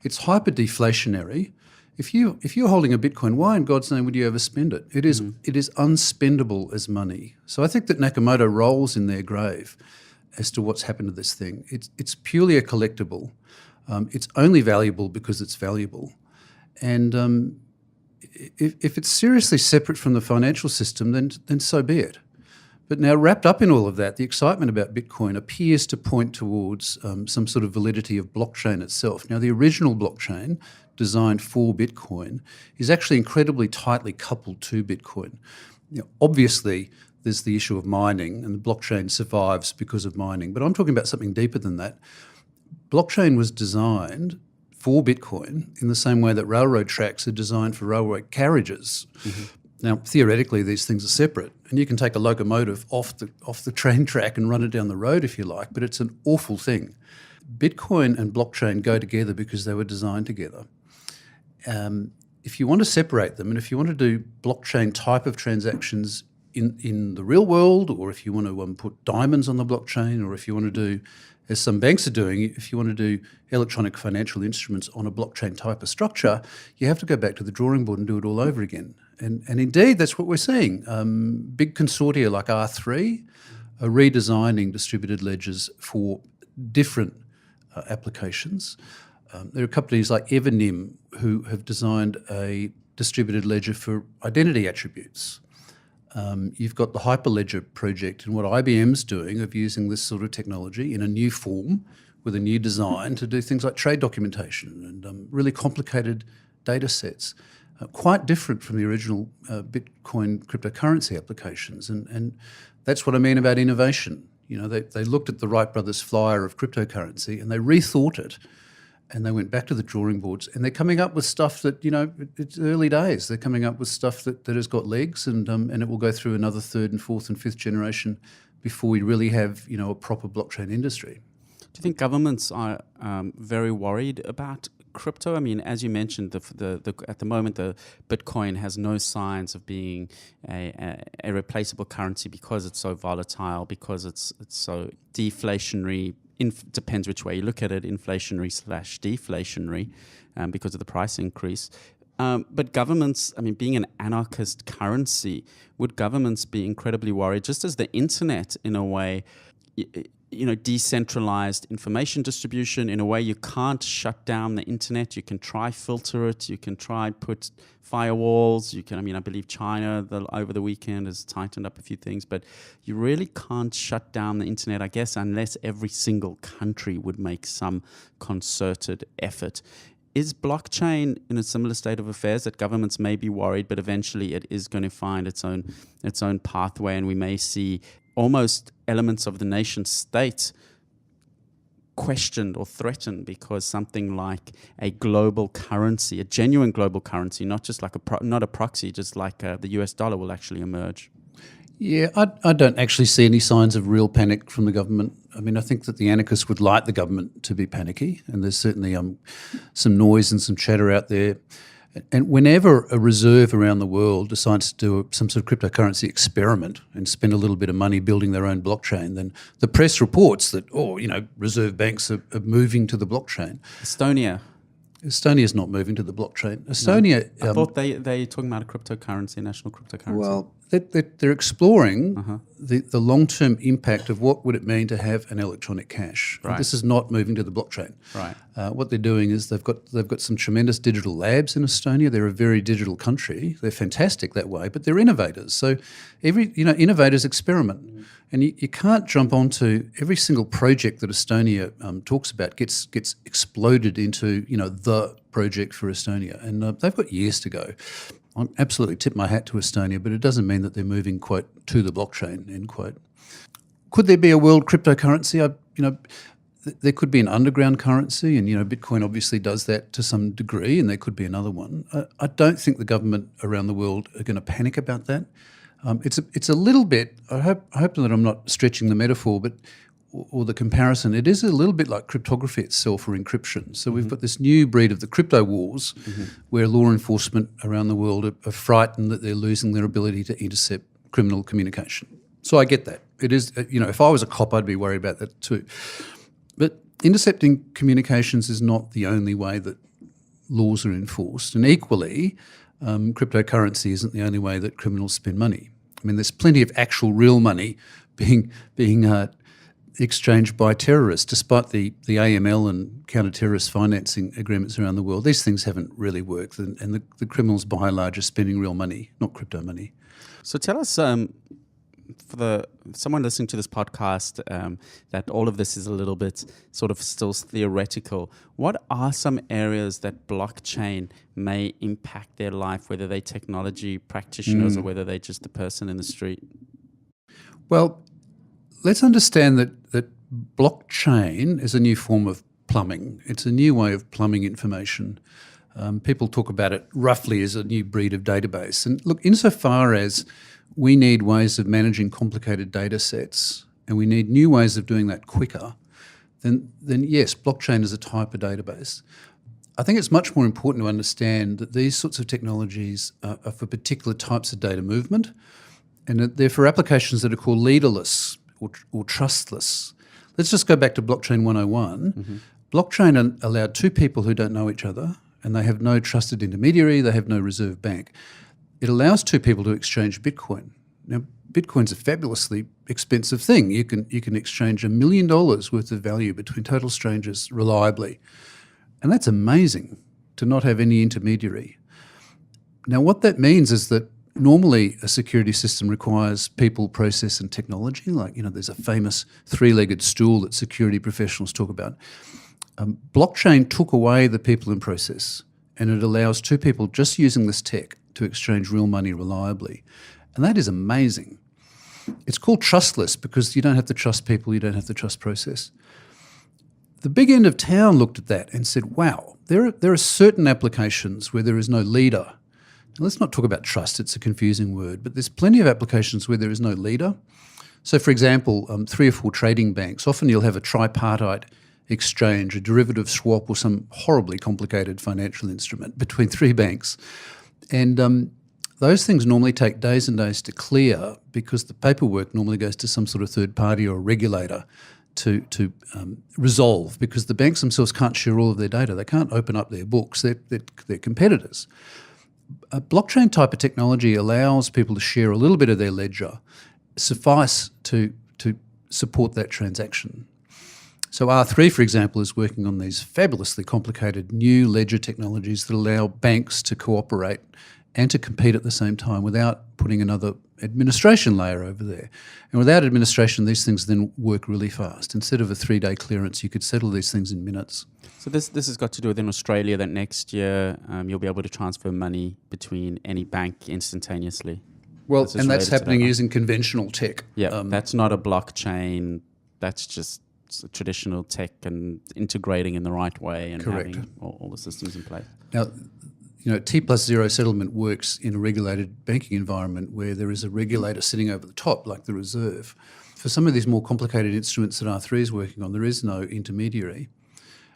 It's hyper-deflationary. If you're holding a Bitcoin, why in God's name would you ever spend it? It is unspendable as money. So I think that Nakamoto rolls in their grave as to what's happened to this thing. It's purely a collectible. It's only valuable because it's valuable. And if it's seriously separate from the financial system, then so be it. But now wrapped up in all of that, the excitement about Bitcoin appears to point towards some sort of validity of blockchain itself. Now, the original blockchain designed for Bitcoin is actually incredibly tightly coupled to Bitcoin. Obviously, there's the issue of mining, and the blockchain survives because of mining. But I'm talking about something deeper than that. Blockchain was designed for Bitcoin in the same way that railroad tracks are designed for railroad carriages. Now, theoretically, these things are separate, and you can take a locomotive off the train track and run it down the road if you like, but it's an awful thing. Bitcoin and blockchain go together because they were designed together. If you want to separate them, and if you want to do blockchain type of transactions in the real world, or if you want to put diamonds on the blockchain, or if you want to do, as some banks are doing, if you want to do electronic financial instruments on a blockchain type of structure, you have to go back to the drawing board and do it all over again. And indeed, that's what we're seeing. Big consortia like R3 are redesigning distributed ledgers for different applications. There are companies like Evernym who have designed a distributed ledger for identity attributes. You've got the Hyperledger project and what IBM's doing of using this sort of technology in a new form with a new design to do things like trade documentation and really complicated data sets. Quite different from the original Bitcoin cryptocurrency applications. And that's what I mean about innovation. They looked at the Wright brothers flyer of cryptocurrency and they rethought it, and they went back to the drawing boards, and they're coming up with stuff that, it's early days. They're coming up with stuff that has got legs, and it will go through another third and fourth and fifth generation before we really have, a proper blockchain industry. Do you think governments are very worried about crypto? I mean, as you mentioned, at the moment, the Bitcoin has no signs of being a replaceable currency because it's so volatile, because it's so deflationary. Depends which way you look at it, inflationary/deflationary, because of the price increase. But governments, being an anarchist currency, would governments be incredibly worried, just as the internet, in a way, decentralized information distribution? In a way, you can't shut down the internet. You can try filter it. You can try put firewalls. You can, I believe China over the weekend has tightened up a few things, but you really can't shut down the internet, I guess, unless every single country would make some concerted effort. Is blockchain in a similar state of affairs, that governments may be worried, but eventually it is going to find its own pathway, and we may see almost elements of the nation state questioned or threatened because something like a global currency, a genuine global currency, not just like not a proxy, just like the US dollar, will actually emerge? Yeah, I don't actually see any signs of real panic from the government. I mean, I think that the anarchists would like the government to be panicky, and there's certainly some noise and some chatter out there. And whenever a reserve around the world decides to do some sort of cryptocurrency experiment and spend a little bit of money building their own blockchain, then the press reports that, reserve banks are moving to the blockchain. Estonia's not moving to the blockchain. Estonia... I thought they're talking about a cryptocurrency, national cryptocurrency. Well, they're exploring the long-term impact of what would it mean to have an electronic cash. Right. This is not moving to the blockchain. Right. What they're doing is they've got some tremendous digital labs in Estonia. They're a very digital country. They're fantastic that way, but they're innovators. So innovators experiment. And you can't jump onto every single project that Estonia talks about gets exploded into the project for Estonia, and they've got years to go. I absolutely tip my hat to Estonia, but it doesn't mean that they're moving quote to the blockchain end quote. Could there be a world cryptocurrency? There could be an underground currency, and Bitcoin obviously does that to some degree, and there could be another one. I don't think the government around the world are going to panic about that. It's a little bit. I hope that I'm not stretching the metaphor, or the comparison. It is a little bit like cryptography itself, or encryption. So we've got this new breed of the crypto wars, where law enforcement around the world are frightened that they're losing their ability to intercept criminal communication. So I get that. It is. If I was a cop, I'd be worried about that too. But intercepting communications is not the only way that laws are enforced, and equally, cryptocurrency isn't the only way that criminals spend money. I mean, there's plenty of actual real money being exchanged by terrorists, despite the AML and counter-terrorist financing agreements around the world. These things haven't really worked, and the criminals, by and large, are spending real money, not crypto money. So tell us, for someone listening to this podcast, that all of this is a little bit sort of still theoretical. What are some areas that blockchain may impact their life, whether they're technology practitioners or whether they're just the person in the street? Well, let's understand that blockchain is a new form of plumbing. It's a new way of plumbing information. People talk about it roughly as a new breed of database. And look, insofar as we need ways of managing complicated data sets, and we need new ways of doing that quicker, then yes, blockchain is a type of database. I think it's much more important to understand that these sorts of technologies are for particular types of data movement, and that they're for applications that are called leaderless or trustless. Let's just go back to blockchain 101. Blockchain allowed two people who don't know each other, and they have no trusted intermediary, they have no reserve bank. It allows two people to exchange Bitcoin. Now, Bitcoin's a fabulously expensive thing. You can exchange $1 million worth of value between total strangers reliably. And that's amazing, to not have any intermediary. Now, what that means is that normally a security system requires people, process and technology. Like, there's a famous three-legged stool that security professionals talk about. Blockchain took away the people and process, and it allows two people just using this tech to exchange real money reliably. And that is amazing. It's called trustless because you don't have to trust people, you don't have to trust process. The big end of town looked at that and said, wow, there are certain applications where there is no leader. Now, let's not talk about trust, it's a confusing word, but there's plenty of applications where there is no leader. So, for example, 3 or 4 trading banks, often you'll have a tripartite exchange, a derivative swap or some horribly complicated financial instrument between 3 banks. And those things normally take days and days to clear because the paperwork normally goes to some sort of third party or regulator to resolve, because the banks themselves can't share all of their data. They can't open up their books. They're competitors. A blockchain type of technology allows people to share a little bit of their ledger, suffice to support that transaction. So R3, for example, is working on these fabulously complicated new ledger technologies that allow banks to cooperate and to compete at the same time without putting another administration layer over there. And without administration, these things then work really fast. Instead of a 3-day clearance, you could settle these things in minutes. So this has got to do with in Australia that next year you'll be able to transfer money between any bank instantaneously. Well, and that's happening using conventional tech. Yeah, that's not a blockchain. That's just traditional tech and integrating in the right way and correct. Having all the systems in place. Now, T+0 settlement works in a regulated banking environment where there is a regulator sitting over the top, like the Reserve. For some of these more complicated instruments that R3 is working on, there is no intermediary.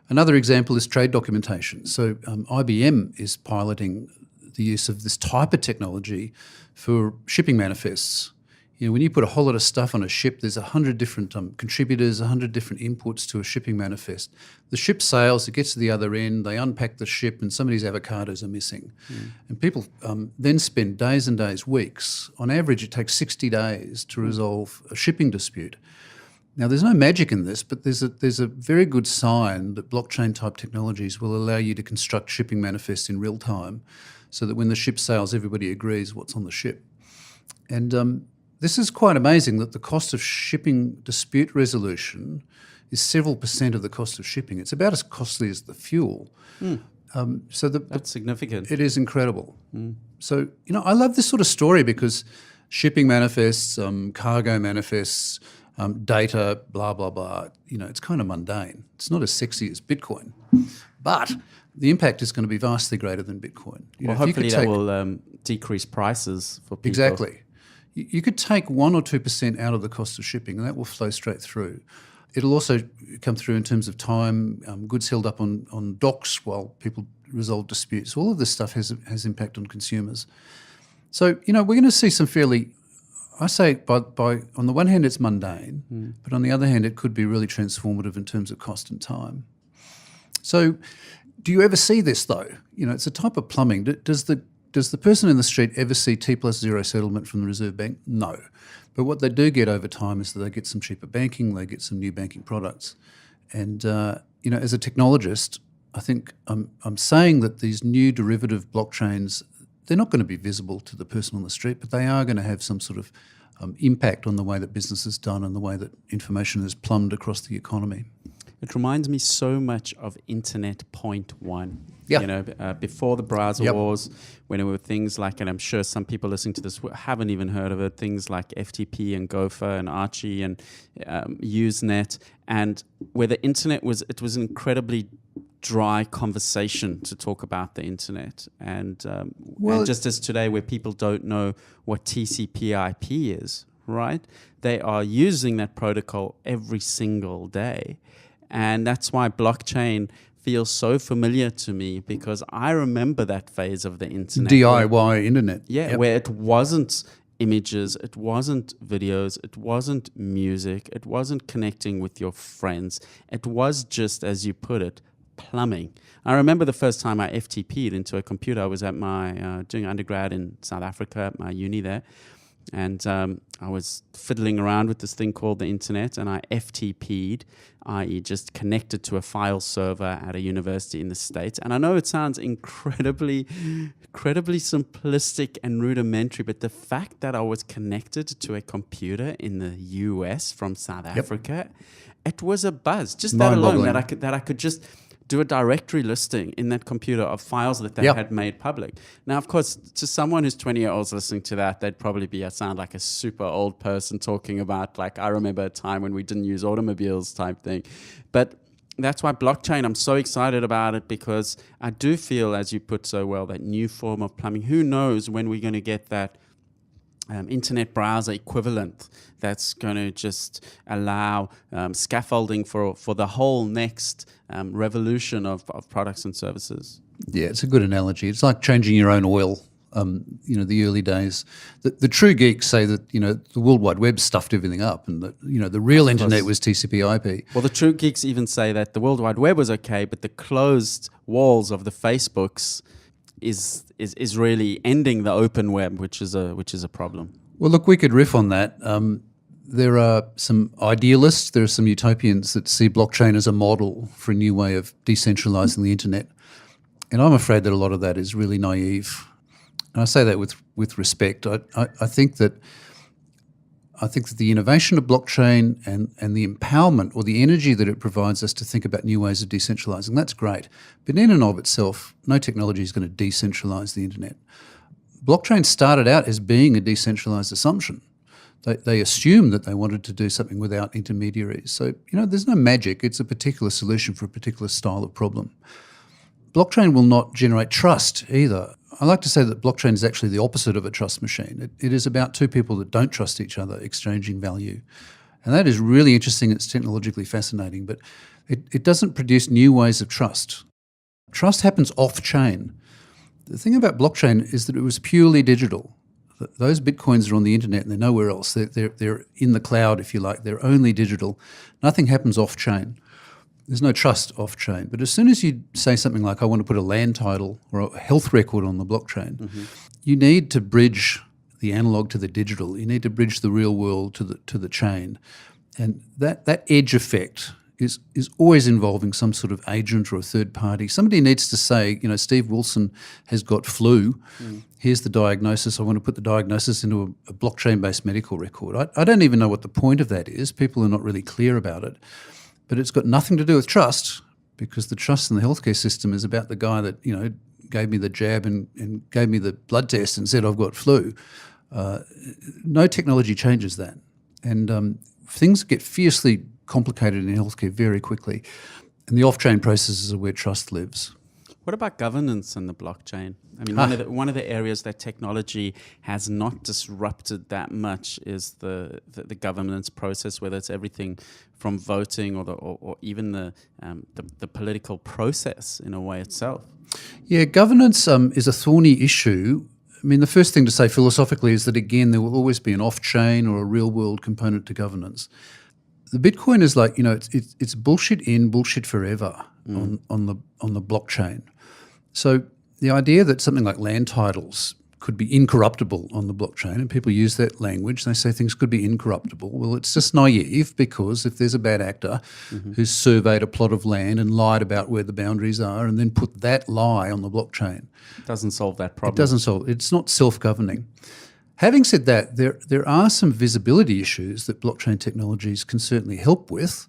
Another example is trade documentation. So IBM is piloting the use of this type of technology for shipping manifests. When you put a whole lot of stuff on a ship, there's 100 different contributors, 100 different inputs to a shipping manifest. The ship sails, it gets to the other end, they unpack the ship, and some of these avocados are missing. And people then spend days and days, weeks. On average, it takes 60 days to resolve a shipping dispute. Now, there's no magic in this, but there's a very good sign that blockchain-type technologies will allow you to construct shipping manifests in real time so that when the ship sails, everybody agrees what's on the ship. And this is quite amazing that the cost of shipping dispute resolution is several % of the cost of shipping. It's about as costly as the fuel. That's significant. It is incredible. So, I love this sort of story because shipping manifests, cargo manifests, data, blah, blah, blah, it's kind of mundane. It's not as sexy as Bitcoin. But the impact is going to be vastly greater than Bitcoin. Hopefully that will decrease prices for people. Exactly. You could take 1 or 2% out of the cost of shipping and that will flow straight through. It'll also come through in terms of time, goods held up on docks while people resolve disputes. All of this stuff has impact on consumers. So, we're going to see some fairly, I say by on the one hand it's mundane, but on the other hand it could be really transformative in terms of cost and time. So do you ever see this though? It's a type of plumbing. Does the person in the street ever see T+0 settlement from the Reserve Bank? No. But what they do get over time is that they get some cheaper banking, they get some new banking products. And, as a technologist, I think I'm saying that these new derivative blockchains, they're not going to be visible to the person on the street, but they are going to have some sort of impact on the way that business is done and the way that information is plumbed across the economy. It reminds me so much of Internet 0.1. Yeah. Before the browser wars, when there were things like, and I'm sure some people listening to this haven't even heard of it, things like FTP and Gopher and Archie and Usenet, and where the internet was an incredibly dry conversation to talk about the internet. And just as today, where people don't know what TCP/IP is, right? They are using that protocol every single day. And that's why blockchain feels so familiar to me, because I remember that phase of the internet. DIY internet. Yeah, where it wasn't images, it wasn't videos, it wasn't music, it wasn't connecting with your friends. It was just, as you put it, plumbing. I remember the first time I FTP'd into a computer. I was at my doing undergrad in South Africa at my uni there. And I was fiddling around with this thing called the internet, and I FTP'd, i.e. just connected to a file server at a university in the States. And I know it sounds incredibly simplistic and rudimentary, but the fact that I was connected to a computer in the US from South Africa, it was a buzz. Just that alone, that I could just do a directory listing in that computer of files that they had made public. Now, of course, to someone who's 20-year-olds listening to that, they'd probably sound like a super old person talking about, like, I remember a time when we didn't use automobiles type thing. But that's why blockchain, I'm so excited about it, because I do feel, as you put so well, that new form of plumbing. Who knows when we're going to get that internet browser equivalent that's going to just allow scaffolding for the whole next revolution of products and services. Yeah, it's a good analogy. It's like changing your own oil. The early days. The true geeks say that, the World Wide Web stuffed everything up, and that, the real internet was TCP/IP. Well, the true geeks even say that the World Wide Web was okay, but the closed walls of the Facebooks is really ending the open web, which is a problem. Well, look, we could riff on that. There are some idealists, there are some utopians that see blockchain as a model for a new way of decentralizing the internet. And I'm afraid that a lot of that is really naive. And I say that with respect. I think that the innovation of blockchain and the empowerment or the energy that it provides us to think about new ways of decentralizing, that's great. But in and of itself, no technology is going to decentralize the internet. Blockchain started out as being a decentralized assumption. They assumed that they wanted to do something without intermediaries. So, there's no magic. It's a particular solution for a particular style of problem. blockchain will not generate trust either. I like to say that blockchain is actually the opposite of a trust machine. It is about two people that don't trust each other exchanging value. And that is really interesting. It's technologically fascinating, but it doesn't produce new ways of trust. Trust happens off-chain. The thing about blockchain is that it was purely digital. Those bitcoins are on the internet and they're nowhere else. They're in the cloud, if you like. They're only digital. Nothing happens off-chain. There's no trust off-chain. But as soon as you say something like, I want to put a land title or a health record on the blockchain, you need to bridge the analog to the digital. You need to bridge the real world to the chain. And that edge effect is always involving some sort of agent or a third party. Somebody needs to say, Steve Wilson has got flu. Here's the diagnosis. I want to put the diagnosis into a blockchain-based medical record. I don't even know what the point of that is. People are not really clear about it. But it's got nothing to do with trust, because the trust in the healthcare system is about the guy that, gave me the jab and gave me the blood test and said I've got flu. No technology changes that. And things get fiercely complicated in healthcare very quickly. And the off-chain processes are where trust lives. What about governance in the blockchain? I mean, one of the areas that technology has not disrupted that much is the governance process, whether it's everything from voting or even the political process in a way itself. Yeah, governance is a thorny issue. I mean, the first thing to say philosophically is that, again, there will always be an off-chain or a real-world component to governance. The Bitcoin is like, it's bullshit in, bullshit forever on the blockchain. So the idea that something like land titles could be incorruptible on the blockchain, and people use that language, they say things could be incorruptible. Well, it's just naive, because if there's a bad actor who's surveyed a plot of land and lied about where the boundaries are and then put that lie on the blockchain. It doesn't solve that problem. It doesn't solve it. It's not self-governing. Having said that, there are some visibility issues that blockchain technologies can certainly help with.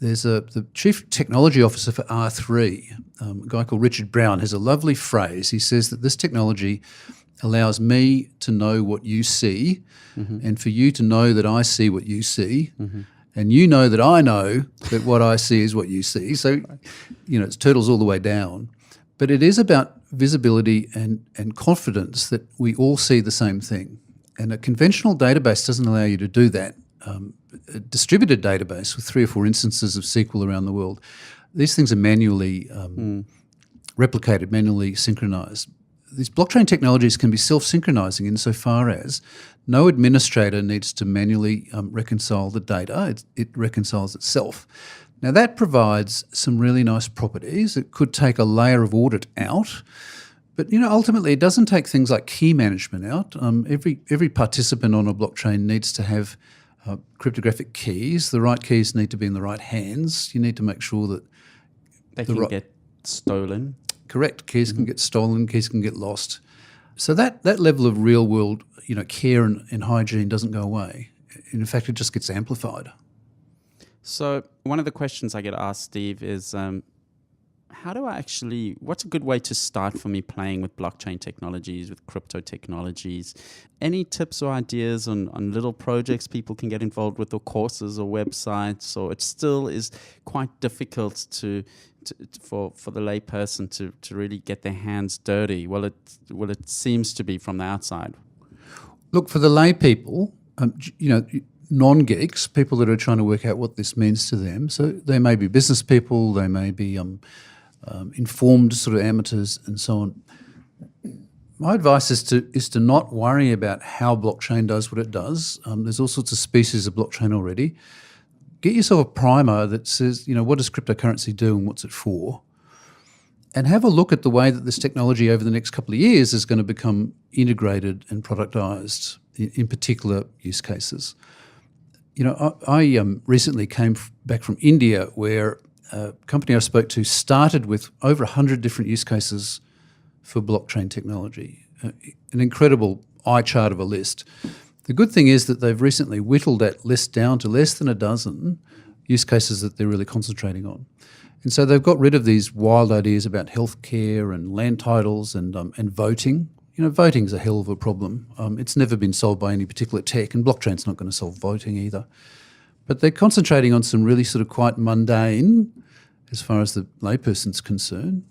There's the Chief Technology Officer for R3, a guy called Richard Brown, has a lovely phrase. He says that this technology allows me to know what you see, and for you to know that I see what you see, and you know that I know that what I see is what you see. So, it's turtles all the way down. But it is about visibility and confidence that we all see the same thing. And a conventional database doesn't allow you to do that. A distributed database with 3 or 4 instances of SQL around the world, these things are manually replicated, manually synchronized. These blockchain technologies can be self-synchronizing insofar as no administrator needs to manually reconcile the data. It reconciles itself. Now, that provides some really nice properties. It could take a layer of audit out, but ultimately it doesn't take things like key management out. Every participant on a blockchain needs to have cryptographic keys. The right keys need to be in the right hands. You need to make sure that they can get stolen. Correct. Keys can get stolen. Keys can get lost. So that level of real world, care and hygiene doesn't go away. In fact, it just gets amplified. So one of the questions I get asked, Steve, is what's a good way to start for me playing with blockchain technologies, with crypto technologies? Any tips or ideas on little projects people can get involved with, or courses or websites? Or it still is quite difficult for the layperson to really get their hands dirty? Well, it seems to be from the outside. Look, for the lay people, non-geeks, people that are trying to work out what this means to them. So they may be business people, they may be informed sort of amateurs and so on. My advice is to not worry about how blockchain does what it does. There's all sorts of species of blockchain already. Get yourself a primer that says, what does cryptocurrency do and what's it for? And have a look at the way that this technology over the next couple of years is going to become integrated and productized in particular use cases. I recently came back from India, where a company I spoke to started with over 100 different use cases for blockchain technology, an incredible eye chart of a list. The good thing is that they've recently whittled that list down to less than a dozen use cases that they're really concentrating on. And so they've got rid of these wild ideas about healthcare and land titles and voting. Voting's a hell of a problem. It's never been solved by any particular tech, and blockchain's not going to solve voting either. But they're concentrating on some really sort of quite mundane as far as the layperson's concerned.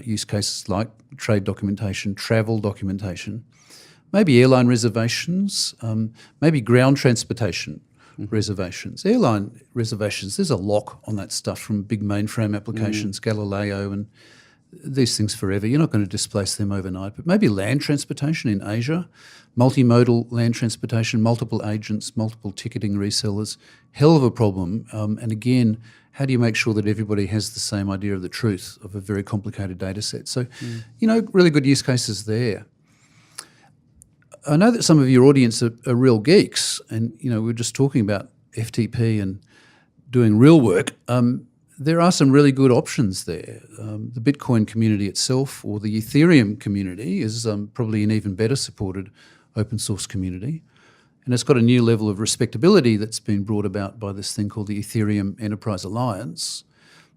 Use cases like trade documentation, travel documentation, maybe airline reservations, maybe ground transportation reservations. Airline reservations, there's a lock on that stuff from big mainframe applications, Galileo and these things forever. You're not going to displace them overnight. But maybe land transportation in Asia, multimodal land transportation, multiple agents, multiple ticketing resellers, hell of a problem. And again, how do you make sure that everybody has the same idea of the truth of a very complicated data set? So, really good use cases there. I know that some of your audience are real geeks, and we're just talking about FTP and doing real work. There are some really good options there. The Bitcoin community itself, or the Ethereum community, is probably an even better supported open source community, and it's got a new level of respectability that's been brought about by this thing called the Ethereum Enterprise Alliance,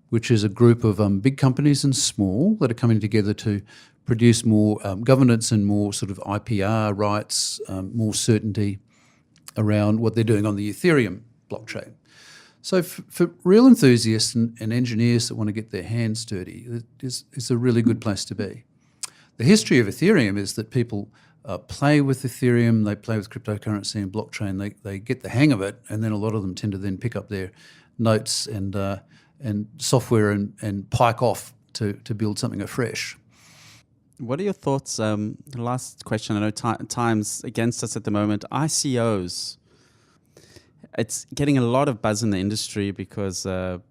which is a group of big companies and small that are coming together to produce more governance and more sort of IPR rights, more certainty around what they're doing on the Ethereum blockchain. So for real enthusiasts and engineers that want to get their hands dirty, it's a really good place to be. The history of Ethereum is that people play with Ethereum, they play with cryptocurrency and blockchain, they get the hang of it, and then a lot of them tend to then pick up their notes and software and pike off to build something afresh. What are your thoughts? The last question, I know time's against us at the moment. ICOs. It's getting a lot of buzz in the industry because, in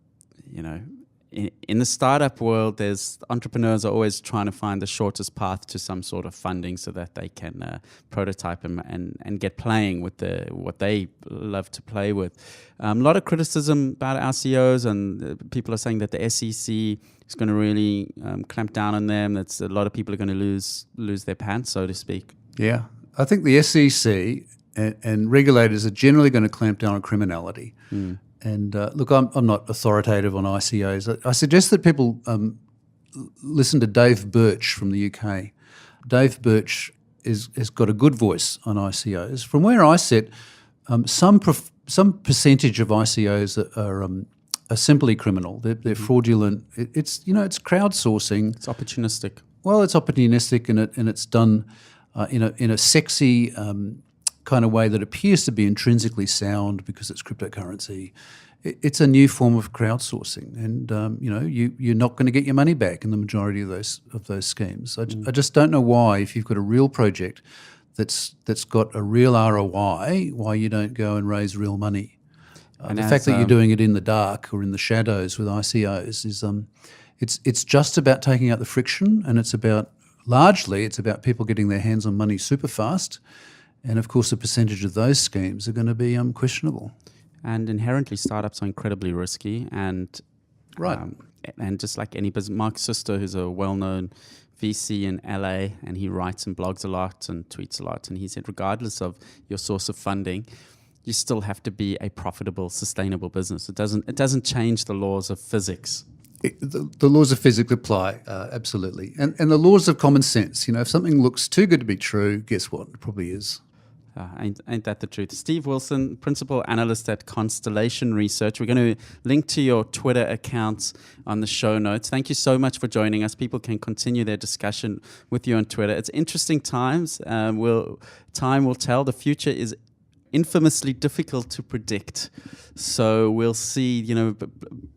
the startup world, there's entrepreneurs are always trying to find the shortest path to some sort of funding so that they can prototype and get playing with what they love to play with. A lot of criticism about ICOs, and people are saying that the SEC is going to really clamp down on them. That's a lot of people are going to lose their pants, so to speak. Yeah, I think the SEC and regulators are generally going to clamp down on criminality. And look, I'm not authoritative on ICOs. I suggest that people listen to Dave Birch from the UK. Dave Birch has got a good voice on ICOs. From where I sit, some percentage of ICOs are simply criminal. They're fraudulent. It's crowdsourcing. It's opportunistic. Well, it's opportunistic, and it's done in a sexy kind of way that appears to be intrinsically sound because it's cryptocurrency. It's a new form of crowdsourcing, and you're not going to get your money back in the majority of those schemes. I just don't know why, if you've got a real project that's got a real ROI, why you don't go and raise real money. The fact that you're doing it in the dark or in the shadows with ICOs is it's just about taking out the friction, and largely it's about people getting their hands on money super fast. And of course, the percentage of those schemes are going to be questionable. And inherently, startups are incredibly risky. And right. And just like any business, Mark Sister, who's a well-known VC in LA, and he writes and blogs a lot and tweets a lot. And he said, regardless of your source of funding, you still have to be a profitable, sustainable business. It doesn't change the laws of physics. The laws of physics apply, absolutely. And the laws of common sense. If something looks too good to be true, guess what? It probably is. Ain't that the truth? Steve Wilson, Principal Analyst at Constellation Research. We're going to link to your Twitter accounts on the show notes. Thank you so much for joining us. People can continue their discussion with you on Twitter. It's interesting times. Time will tell. The future is infamously difficult to predict. So we'll see,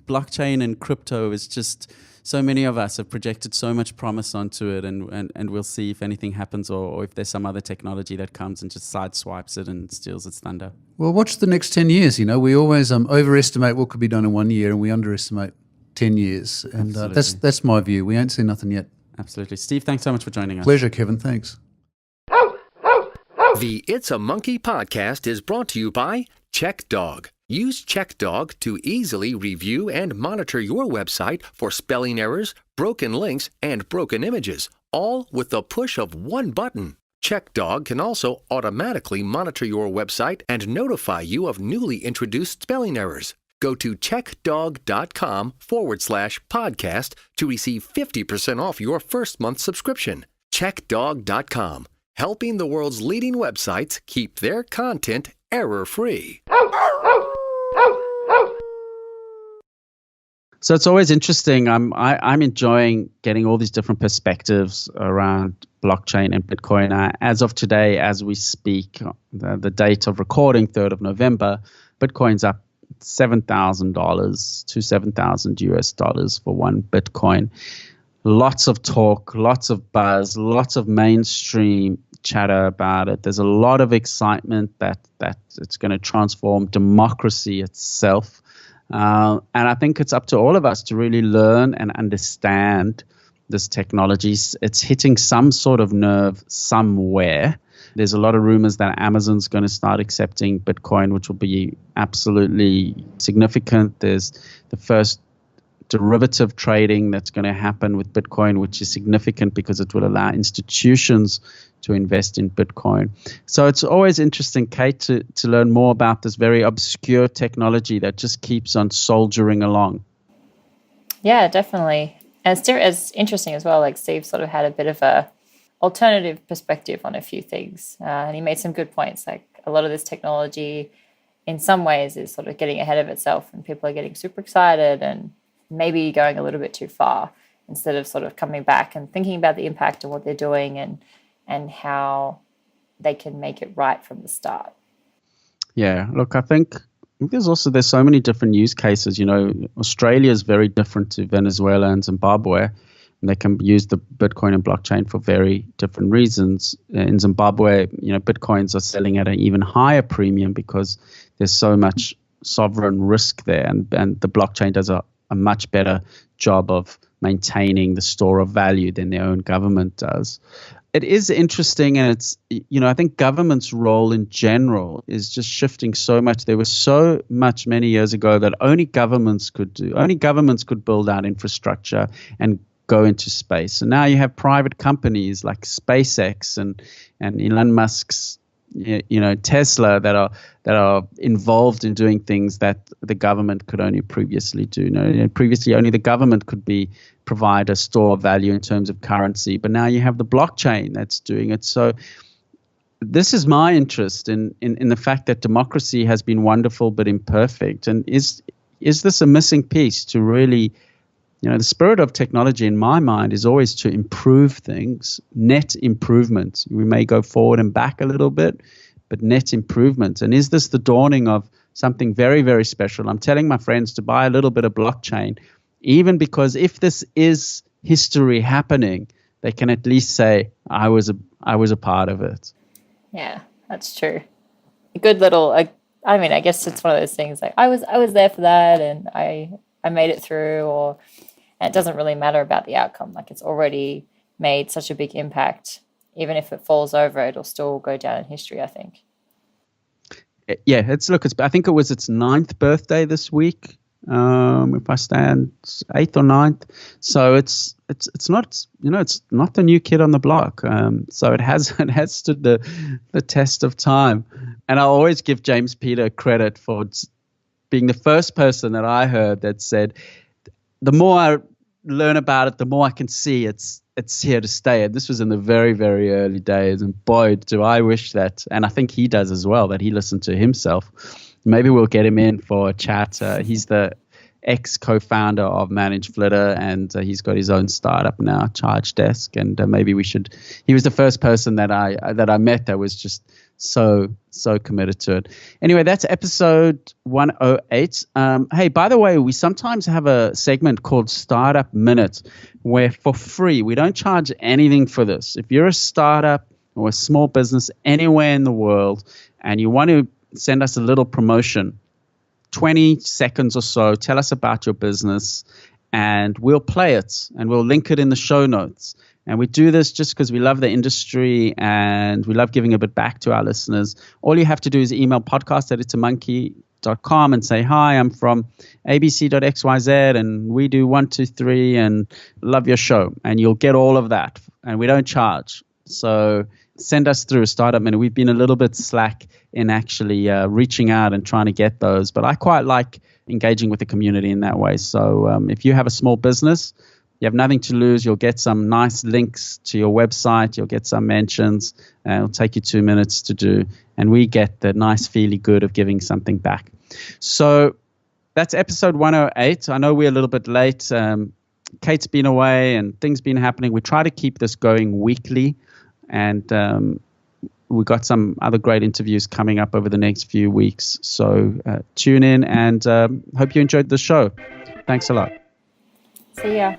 blockchain and crypto is just, so many of us have projected so much promise onto it, and we'll see if anything happens or if there's some other technology that comes and just sideswipes it and steals its thunder. Well, watch the next 10 years. We always overestimate what could be done in 1 year, and we underestimate 10 years. And that's my view. We ain't seen nothing yet. Absolutely. Steve, thanks so much for joining us. Pleasure, Kevin. Thanks. The It's a Monkey podcast is brought to you by CheckDog. Use CheckDog to easily review and monitor your website for spelling errors, broken links, and broken images, all with the push of one button. CheckDog can also automatically monitor your website and notify you of newly introduced spelling errors. Go to checkdog.com/podcast to receive 50% off your first month subscription. CheckDog.com, helping the world's leading websites keep their content error-free. So it's always interesting. I'm enjoying getting all these different perspectives around blockchain and Bitcoin. As of today, as we speak, the date of recording, 3rd of November, Bitcoin's up $7,000 to $7,000 for one Bitcoin. Lots of talk, lots of buzz, lots of mainstream chatter about it. There's a lot of excitement that it's going to transform democracy itself. And I think it's up to all of us to really learn and understand this technology. It's hitting some sort of nerve somewhere. There's a lot of rumors that Amazon's going to start accepting Bitcoin, which will be absolutely significant. There's the first derivative trading that's going to happen with Bitcoin, which is significant because it will allow institutions to invest in Bitcoin. So it's always interesting, Kate, to learn more about this very obscure technology that just keeps on soldiering along. Yeah, definitely. And it's interesting as well, like Steve sort of had a bit of a alternative perspective on a few things. And he made some good points, like a lot of this technology in some ways is sort of getting ahead of itself and people are getting super excited and maybe going a little bit too far instead of sort of coming back and thinking about the impact of what they're doing and how they can make it right from the start. Yeah, look, I think there's so many different use cases. You know, Australia is very different to Venezuela and Zimbabwe. And they can use the Bitcoin and blockchain for very different reasons. In Zimbabwe, you know, Bitcoins are selling at an even higher premium because there's so much sovereign risk there, and the blockchain does a much better job of maintaining the store of value than their own government does. It is interesting, and it's, you know, I think government's role in general is just shifting so much. There was so much many years ago that only governments could do. Only governments could build out infrastructure and go into space. And now you have private companies like SpaceX and Elon Musk's, you know, Tesla that are involved in doing things that the government could only previously do. You know, previously only the government could provide a store of value in terms of currency, but now you have the blockchain that's doing it. So this is my interest in the fact that democracy has been wonderful but imperfect, and is this a missing piece to really, you know, the spirit of technology in my mind is always to improve things, net improvement. We may go forward and back a little bit, but net improvement. And is this the dawning of something very, very special? I'm telling my friends to buy a little bit of blockchain, even because if this is history happening, they can at least say, I was a part of it. Yeah, that's true. A good little, I mean, I guess it's one of those things like I was there for that and I made it through, and it doesn't really matter about the outcome. Like, it's already made such a big impact. Even if it falls over, it'll still go down in history, I think. Yeah, I think it was its 9th birthday this week. If I stand 8th or 9th. So it's not, you know, it's not the new kid on the block. So it has stood the test of time. And I always give James Peter credit for being the first person that I heard that said, the more I learn about it, the more I can see it's here to stay. And this was in the very, very early days. And boy, do I wish that, and I think he does as well, that he listened to himself. Maybe we'll get him in for a chat. He's the ex-co-founder of ManageFlitter, and he's got his own startup now, Charge Desk. And maybe we should. He was the first person that I met that was just so committed to it. Anyway, that's episode 108. Hey, by the way, we sometimes have a segment called Startup Minute, where for free, we don't charge anything for this. If you're a startup or a small business anywhere in the world and you want to send us a little promotion, 20 seconds or so, tell us about your business, and we'll play it and we'll link it in the show notes. And we do this just because we love the industry and we love giving a bit back to our listeners. All you have to do is email podcast@itamonkey.com and say, hi, I'm from abc.xyz and we do 1, 2, 3 and love your show. And you'll get all of that. And we don't charge. So send us through a startup minute. We've been a little bit slack in actually reaching out and trying to get those. But I quite like engaging with the community in that way. So if you have a small business, you have nothing to lose. You'll get some nice links to your website. You'll get some mentions. It'll take you 2 minutes to do. And we get the nice feely good of giving something back. So that's episode 108. I know we're a little bit late. Kate's been away and things been happening. We try to keep this going weekly, and we got some other great interviews coming up over the next few weeks. So tune in, and hope you enjoyed the show. Thanks a lot. See ya.